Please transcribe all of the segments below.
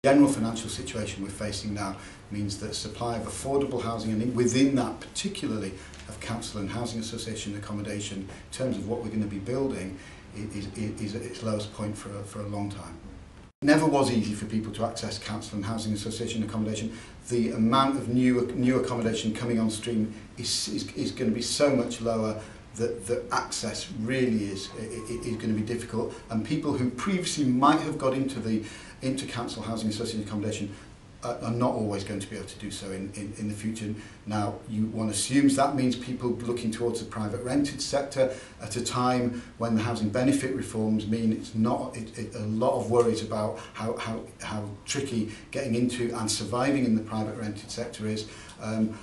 The general financial situation we're facing now means that supply of affordable housing, and within that particularly of council and housing association accommodation, in terms of what we're going to be building, is at its lowest point for a long time. It never was easy for people to access council and housing association accommodation. The amount of new accommodation coming on stream is going to be so much lower that the access really is going to be difficult, and people who previously might have got into council housing association accommodation are not always going to be able to do so in the future. Now, one assumes that means people looking towards the private rented sector at a time when the housing benefit reforms mean it's not a lot of worries about how tricky getting into and surviving in the private rented sector is,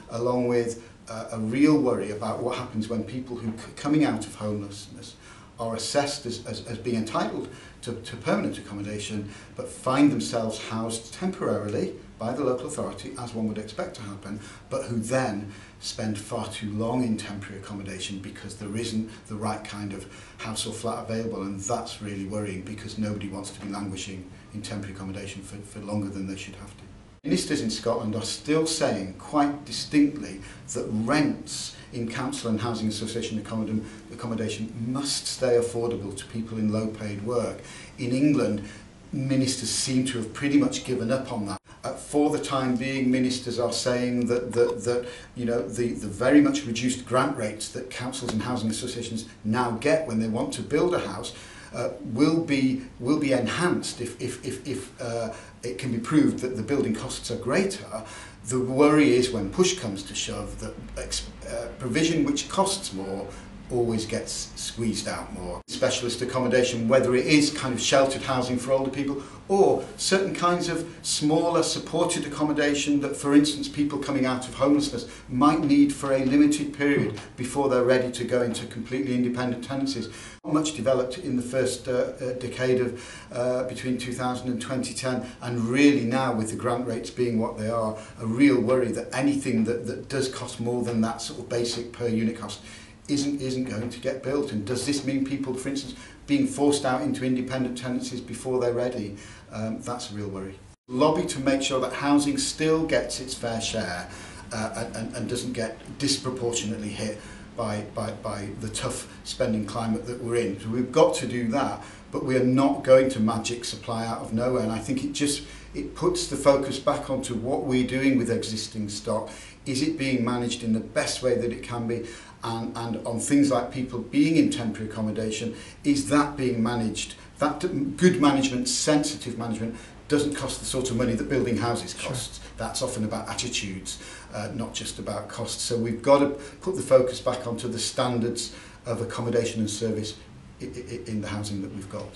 along with a real worry about what happens when people who coming out of homelessness are assessed as being entitled to permanent accommodation, but find themselves housed temporarily by the local authority, as one would expect to happen, but who then spend far too long in temporary accommodation because there isn't the right kind of house or flat available, and that's really worrying because nobody wants to be languishing in temporary accommodation for longer than they should have to. Ministers in Scotland are still saying quite distinctly that rents in council and housing association accommodation must stay affordable to people in low-paid work. In England, ministers seem to have pretty much given up on that. For the time being, ministers are saying that the very much reduced grant rates that councils and housing associations now get when they want to build a house will be enhanced if it can be proved that the building costs are greater. The worry is when push comes to shove that provision which costs more always gets squeezed out more. Specialist accommodation, whether it is kind of sheltered housing for older people or certain kinds of smaller supported accommodation that, for instance, people coming out of homelessness might need for a limited period before they're ready to go into completely independent tenancies. Much developed in the first decade of between 2000 and 2010, and really now with the grant rates being what they are, a real worry that anything that does cost more than that sort of basic per unit cost isn't going to get built. And does this mean people, for instance, being forced out into independent tenancies before they're ready? That's a real worry. Lobby to make sure that housing still gets its fair share and doesn't get disproportionately hit by the tough spending climate that we're in. So we've got to do that, but we are not going to magic supply out of nowhere. And I think it puts the focus back onto what we're doing with existing stock. Is it being managed in the best way that it can be? And on things like people being in temporary accommodation, is that being managed? That good management, sensitive management, doesn't cost the sort of money that building houses costs. Sure. That's often about attitudes, not just about costs. So we've got to put the focus back onto the standards of accommodation and service in the housing that we've got.